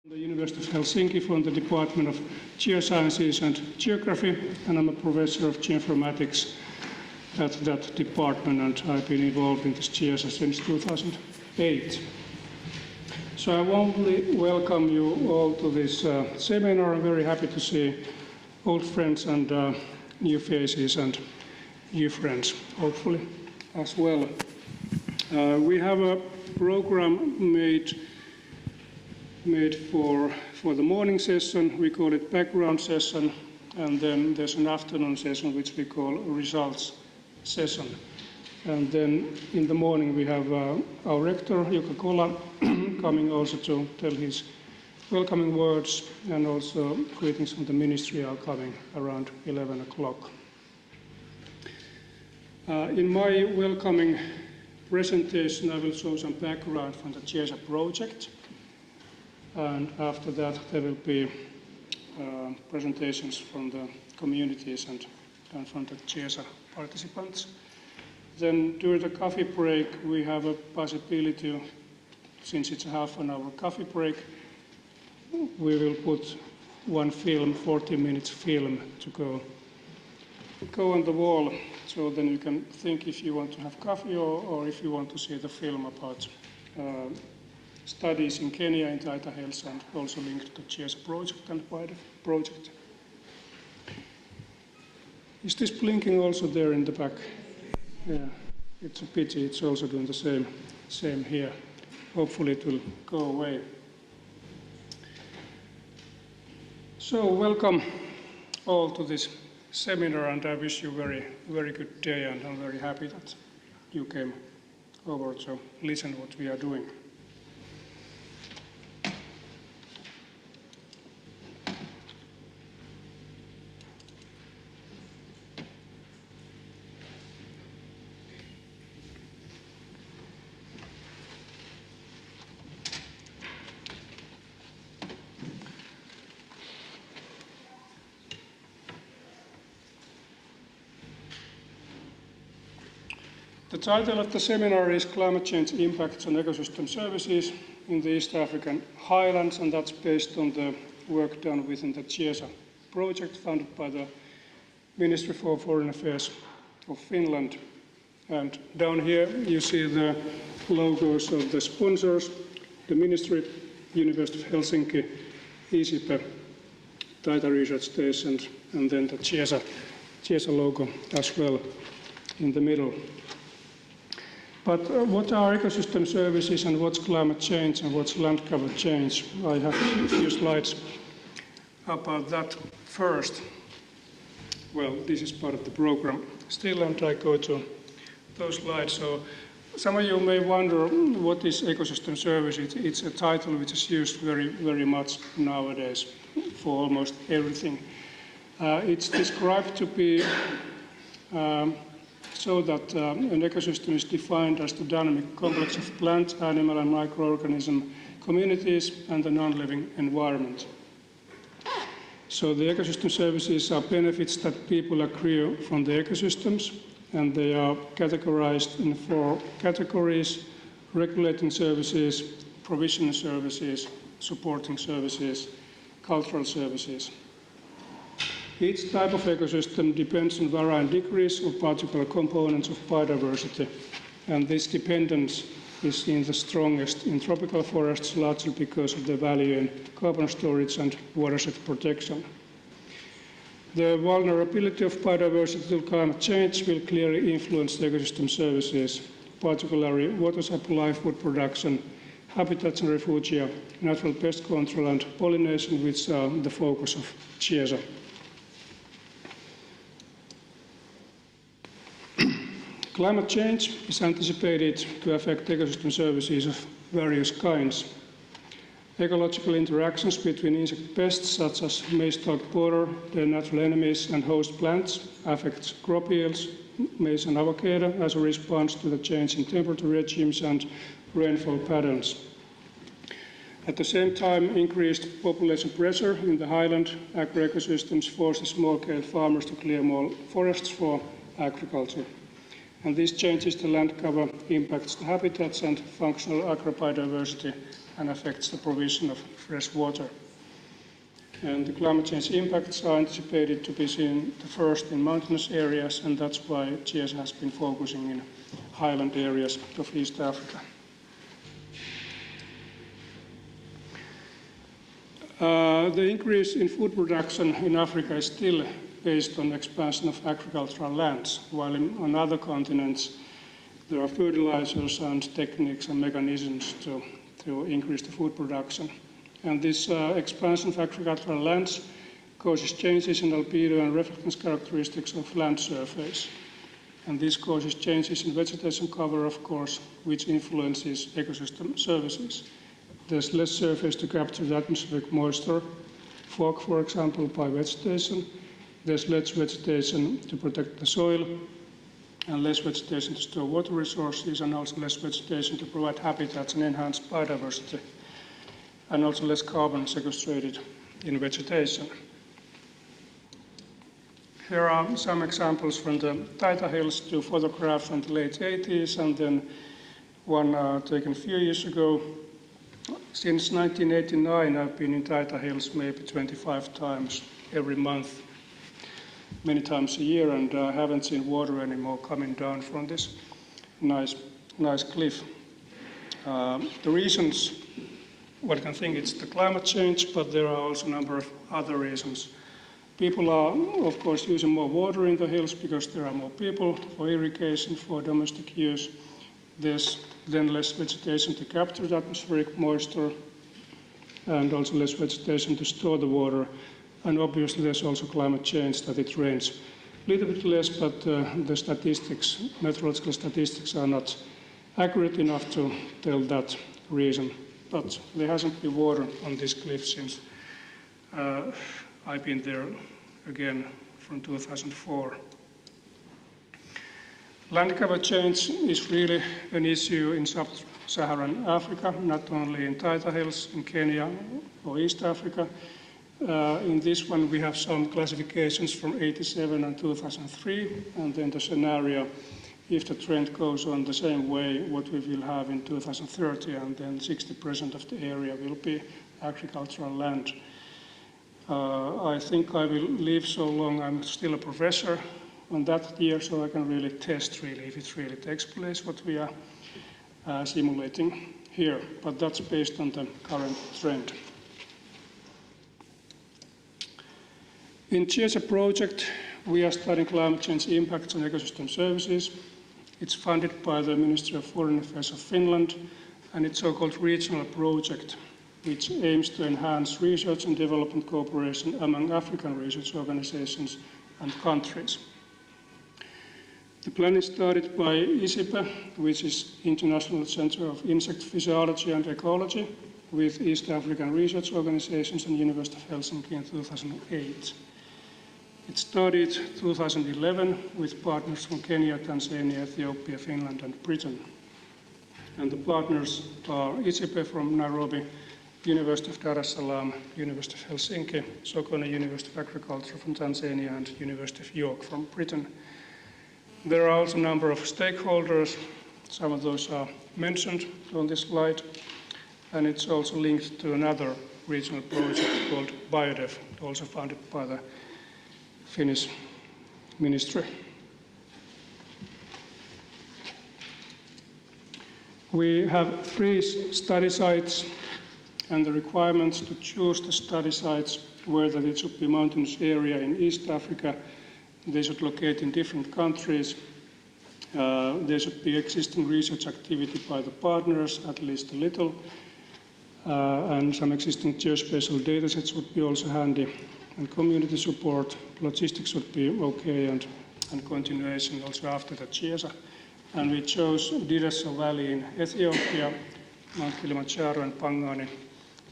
The University of Helsinki from the Department of Geosciences and Geography, and I'm a professor of geoinformatics at that department, and I've been involved in this GEOSA since 2008. So I warmly welcome you all to this seminar. I'm very happy to see old friends and new faces and new friends, hopefully, as well. We have a program made for the morning session. We call it background session, and then there's an afternoon session which we call results session. And then in the morning we have our rector, Jukka Kola, coming also to tell his welcoming words, and also greetings from the ministry are coming around 11 o'clock. In my welcoming presentation, I will show some background from the GEOSA project. And after that, there will be presentations from the communities and from the GEOSA participants. Then during the coffee break, we have a possibility, since it's a half an hour coffee break, we will put one film, 40 minutes film, to go on the wall. So then you can think if you want to have coffee or if you want to see the film about studies in Kenya in Taita Hills, and also linked to GEOSA project and wider project. Is this blinking also there in the back? Yeah, it's a pity. It's also doing the same here. Hopefully it will go away. So welcome all to this seminar, and I wish you very, very good day, and I'm very happy that you came over to listen what we are doing. The title of the seminar is Climate Change Impacts on Ecosystem Services in the East African Highlands, and that's based on the work done within the GEOSA project funded by the Ministry for Foreign Affairs of Finland. And down here you see the logos of the sponsors, the Ministry, University of Helsinki, ECP, Taita Research Station, and then the GEOSA logo as well in the middle. But what are ecosystem services, and what's climate change, and what's land cover change? I have a few slides about that first. Well, this is part of the program still, and I go to those slides. So some of you may wonder what is ecosystem service. It's a title which is used very, very much nowadays for almost everything. It's described to be so that an ecosystem is defined as the dynamic complex of plant, animal, and microorganism communities and the non-living environment. So the ecosystem services are benefits that people accrue from the ecosystems, and they are categorized in 4 categories: regulating services, provision services, supporting services, cultural services. Each type of ecosystem depends on varying degrees of particular components of biodiversity, and this dependence is seen the strongest in tropical forests, largely because of their value in carbon storage and watershed protection. The vulnerability of biodiversity to climate change will clearly influence the ecosystem services, particularly water supply, food production, habitats and refugia, natural pest control, and pollination, which are the focus of GEOSA. Climate change is anticipated to affect ecosystem services of various kinds. Ecological interactions between insect pests such as maize-stalk borer, their natural enemies, and host plants affect crop yields, maize and avocado, as a response to the change in temperature regimes and rainfall patterns. At the same time, increased population pressure in the highland agroecosystems forces small-scale farmers to clear more forests for agriculture. And this changes the land cover, impacts the habitats and functional agrobiodiversity and affects the provision of fresh water. And the climate change impacts are anticipated to be seen first in mountainous areas, and that's why GIESA has been focusing in highland areas of East Africa. The increase in food production in Africa is still based on expansion of agricultural lands, while on other continents there are fertilizers and techniques and mechanisms to increase the food production. And this expansion of agricultural lands causes changes in albedo and reflectance characteristics of land surface. And this causes changes in vegetation cover, of course, which influences ecosystem services. There's less surface to capture the atmospheric moisture, fog, for example, by vegetation. There's less vegetation to protect the soil, and less vegetation to store water resources, and also less vegetation to provide habitats and enhance biodiversity, and also less carbon sequestrated in vegetation. Here are some examples from the Taita Hills, two photographs from the late 80s, and then one taken a few years ago. Since 1989, I've been in Taita Hills maybe 25 times every month, many times a year, and I haven't seen water anymore coming down from this nice cliff. The reasons, one can think it's the climate change, but there are also a number of other reasons. People are, of course, using more water in the hills because there are more people for irrigation, for domestic use. There's then less vegetation to capture the atmospheric moisture, and also less vegetation to store the water. And obviously there's also climate change, that it rains a little bit less, but the statistics, meteorological statistics, are not accurate enough to tell that reason. But there hasn't been water on this cliff since I've been there again from 2004. Land cover change is really an issue in sub-Saharan Africa, not only in Taita Hills, in Kenya or East Africa. In this one we have some classifications from 87 and 2003, and then the scenario, if the trend goes on the same way, what we will have in 2030, and then 60% of the area will be agricultural land. I think I will live so long, I'm still a professor on that year, so I can really test if it really takes place what we are simulating here, but that's based on the current trend. In GIESA project, we are studying climate change impacts on ecosystem services. It's funded by the Ministry of Foreign Affairs of Finland, and it's a so-called regional project which aims to enhance research and development cooperation among African research organizations and countries. The plan is started by ICIPE, which is International Center of Insect Physiology and Ecology, with East African research organizations and University of Helsinki in 2008. It started 2011 with partners from Kenya, Tanzania, Ethiopia, Finland, and Britain. And the partners are ICIPE from Nairobi, University of Dar es Salaam, University of Helsinki, Sokoine University of Agriculture from Tanzania, and University of York from Britain. There are also a number of stakeholders. Some of those are mentioned on this slide, and it's also linked to another regional project called BioDef, also funded by the Finnish ministry. We have 3 study sites, and the requirements to choose the study sites were that it should be a mountainous area in East Africa. They should locate in different countries. There should be existing research activity by the partners, at least a little, and some existing geospatial data sets would be also handy, and community support, logistics would be okay, and continuation also after the GIESA. And we chose Direso Valley in Ethiopia, Mount Kilimanjaro and Pangani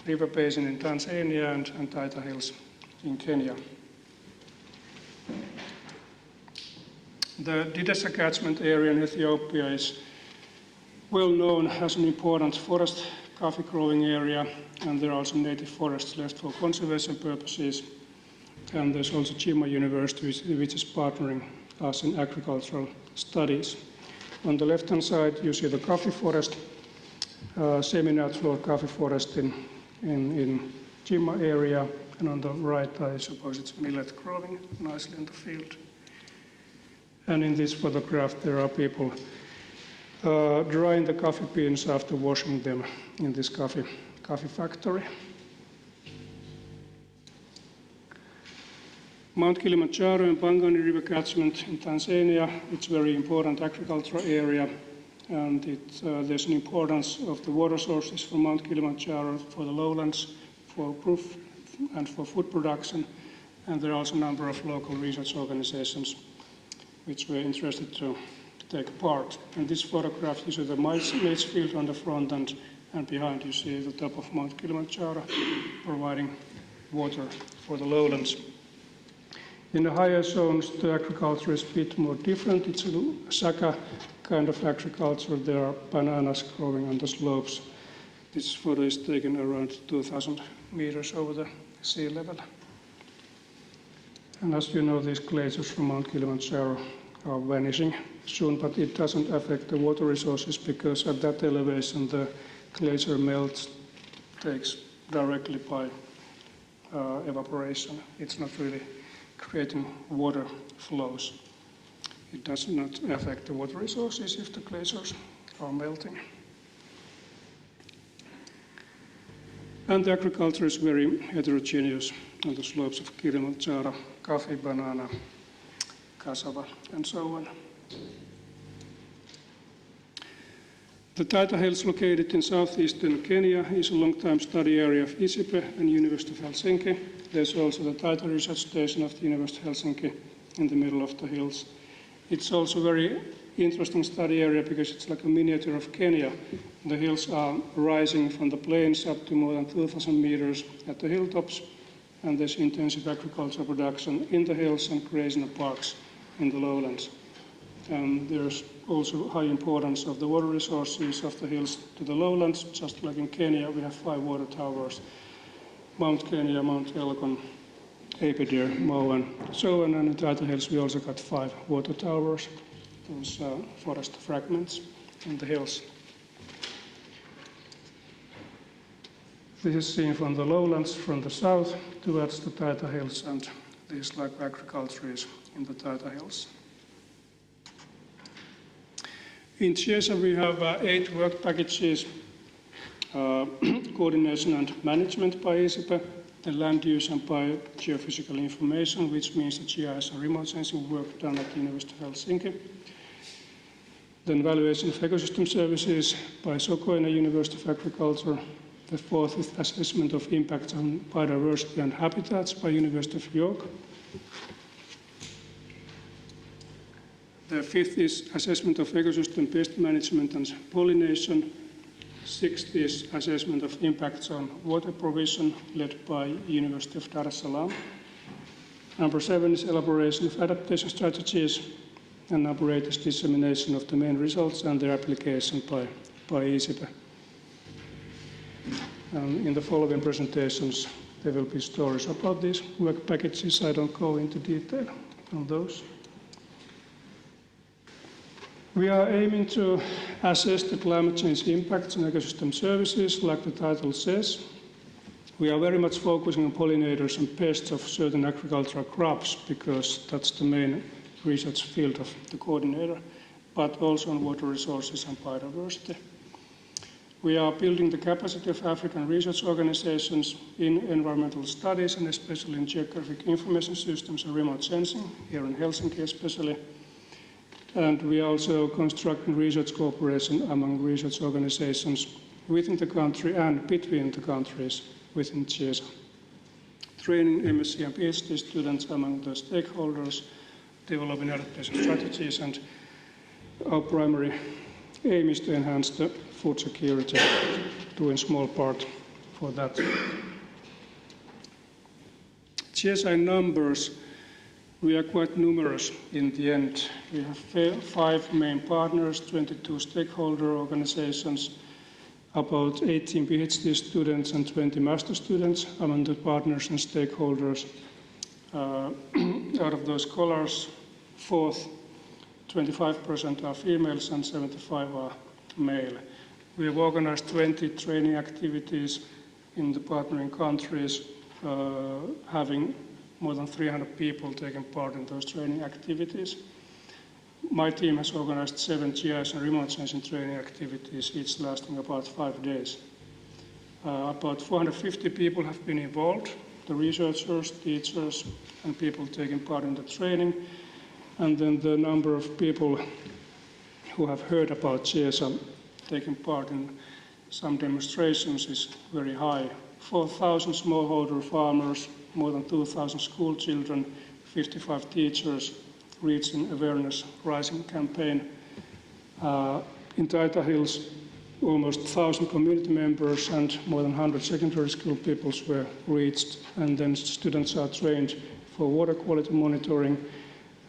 River Basin in Tanzania, and Taita Hills in Kenya. The Didesa catchment area in Ethiopia is well known as an important forest coffee growing area, and there are also native forests left for conservation purposes. And there's also Jimma University, which is partnering us in agricultural studies. On the left-hand side, you see the coffee forest, semi-natural coffee forest in Jimma area, and on the right I suppose it's millet growing nicely in the field. And in this photograph there are people drying the coffee beans after washing them in this coffee factory. Mount Kilimanjaro and Pangani River catchment in Tanzania, it's a very important agricultural area, and there's an importance of the water sources from Mount Kilimanjaro for the lowlands, for proof and for food production, and there are also a number of local research organizations which were interested to take part. In this photograph you see the maize field on the front, and behind you see the top of Mount Kilimanjaro providing water for the lowlands. In the higher zones, the agriculture is a bit more different. It's a Saka kind of agriculture. There are bananas growing on the slopes. This photo is taken around 2,000 meters over the sea level. And as you know, these glaciers from Mount Kilimanjaro are vanishing soon, but it doesn't affect the water resources because at that elevation the glacier melt takes directly by evaporation. It's not really creating water flows. It does not affect the water resources if the glaciers are melting. And the agriculture is very heterogeneous on the slopes of Kilimanjaro, coffee, banana, cassava, and so on. The Taita Hills, located in southeastern Kenya, is a long-time study area of ISIPE and University of Helsinki. There's also the Taita Research Station of the University of Helsinki in the middle of the hills. It's also a very interesting study area because it's like a miniature of Kenya. The hills are rising from the plains up to more than 2,000 meters at the hilltops, and there's intensive agricultural production in the hills and grazing parks in the lowlands. And there's also high importance of the water resources of the hills to the lowlands. Just like in Kenya, we have 5 water towers: Mount Kenya, Mount Elgon, Apidir, Mau, and so on. And in Taita Hills, we also got 5 water towers, those forest fragments in the hills. This is seen from the lowlands from the south towards the Taita Hills, and these like agriculture is in the Taita Hills. In CIESA, we have 8 work packages: coordination and management by ISIPE, the land use and by geophysical information, which means the GIS and remote sensing work done at the University of Helsinki. Then evaluation of ecosystem services by Sokoine University of Agriculture. The 4th is assessment of impacts on biodiversity and habitats by University of York. The 5th is assessment of ecosystem pest management and pollination. 6th is assessment of impacts on water provision, led by University of Dar es Salaam. Number 7 is elaboration of adaptation strategies, and number 8 is dissemination of the main results and their application by ISIPE. In the following presentations, there will be stories about these work packages. I don't go into detail on those. We are aiming to assess the climate change impacts on ecosystem services, like the title says. We are very much focusing on pollinators and pests of certain agricultural crops because that's the main research field of the coordinator, but also on water resources and biodiversity. We are building the capacity of African research organizations in environmental studies, and especially in geographic information systems and remote sensing, here in Helsinki especially. And we are also constructing research cooperation among research organizations within the country and between the countries within CIESA. Training MSc and PhD students among the stakeholders, developing adaptation strategies, and our primary aim is to enhance the food security, doing small part for that. CIESA in numbers, we are quite numerous in the end. We have 5 main partners, 22 stakeholder organizations, about 18 PhD students and 20 master students among the partners and stakeholders. Out of those scholars, 25% are females and 75% are male. We have organized 20 training activities in the partnering countries, having more than 300 people taking part in those training activities. My team has organized 7 GIS and remote sensing training activities, each lasting about 5 days. About 450 people have been involved, the researchers, teachers, and people taking part in the training. And then the number of people who have heard about GISA taking part in some demonstrations is very high. 4,000 smallholder farmers, more than 2,000 school children, 55 teachers, reaching awareness rising campaign. In Taita Hills, almost 1,000 community members and more than 100 secondary school pupils were reached, and then students are trained for water quality monitoring,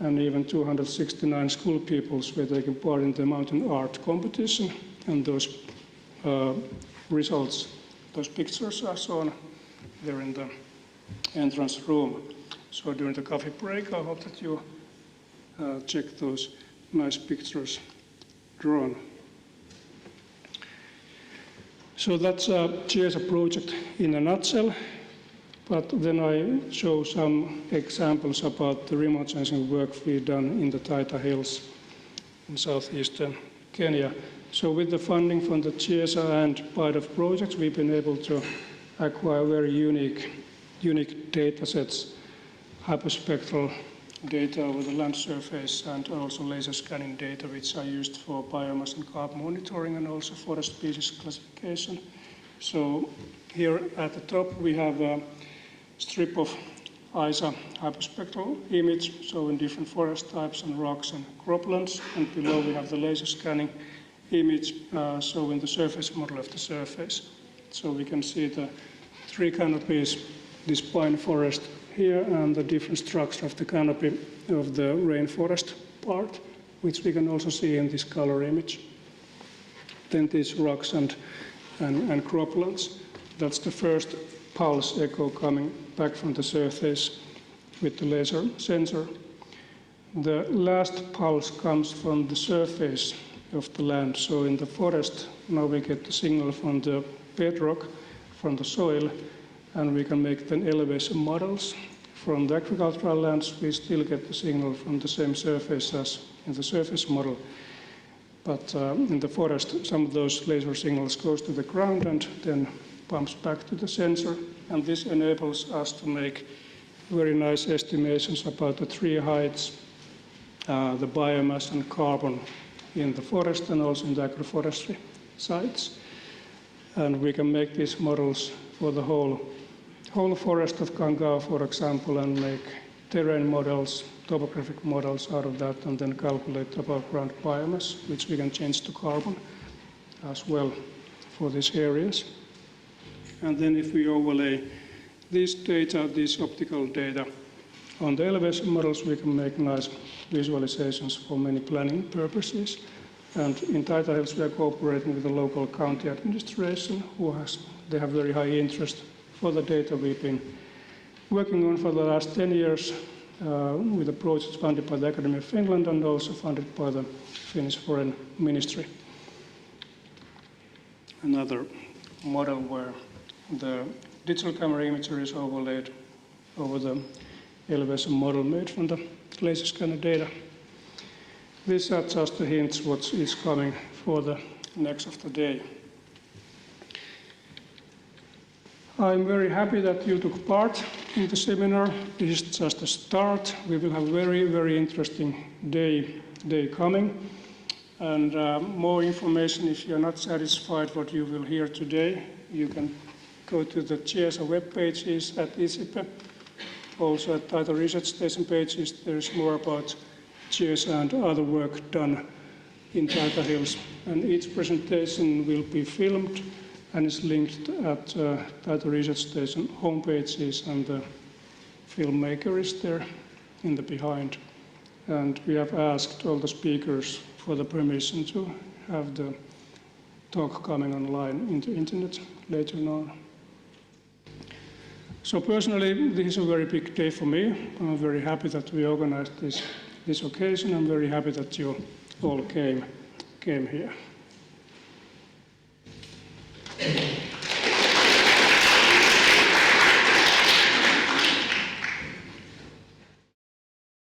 and even 269 school pupils were taking part in the mountain art competition, and those results, those pictures are shown there in the entrance room. So during the coffee break, I hope that you check those nice pictures drawn. So that's a GISA project in a nutshell, but then I show some examples about the remote sensing work we've done in the Taita Hills in southeastern Kenya. So with the funding from the GISA and PIDOF projects, we've been able to acquire very unique data sets, hyperspectral data over the land surface, and also laser scanning data, which are used for biomass and carbon monitoring and also forest species classification. So here at the top we have a strip of ISA hyperspectral image showing different forest types and rocks and croplands, and below we have the laser scanning image showing the surface model of the surface. So we can see the tree canopies, this pine forest here, and the different structure of the canopy of the rainforest part, which we can also see in this color image. Then these rocks and croplands. That's the first pulse echo coming back from the surface with the laser sensor. The last pulse comes from the surface of the land. So in the forest, now we get the signal from the bedrock, from the soil, and we can make then elevation models. From the agricultural lands, we still get the signal from the same surface as in the surface model. But in the forest, some of those laser signals goes to the ground and then pumps back to the sensor. And this enables us to make very nice estimations about the tree heights, the biomass and carbon in the forest and also in the agroforestry sites. And we can make these models for the whole forest of Kangao, for example, and make terrain models, topographic models out of that, and then calculate above ground biomass, which we can change to carbon as well for these areas. And then if we overlay this data, this optical data, on the elevation models, we can make nice visualizations for many planning purposes. And in Taita Hills, we are cooperating with the local county administration, they have very high interest for the data we've been working on for the last 10 years with the projects funded by the Academy of Finland and also funded by the Finnish Foreign Ministry. Another model where the digital camera imagery is overlaid over the elevation model made from the laser scanner data. These are just the hints what is coming for the next of the day. I'm very happy that you took part in the seminar. This is just a start. We will have a very, very interesting day coming. And more information, if you're not satisfied what you will hear today, you can go to the GISA web pages at ISIPE. Also at Taita Research Station pages, there is more about GISA and other work done in Taita Hills. And each presentation will be filmed and is linked at Taita Research Station homepages, and the filmmaker is there in the behind. And we have asked all the speakers for the permission to have the talk coming online in the internet later on. So personally, this is a very big day for me. I'm very happy that we organized this occasion. I'm very happy that you all came here. you.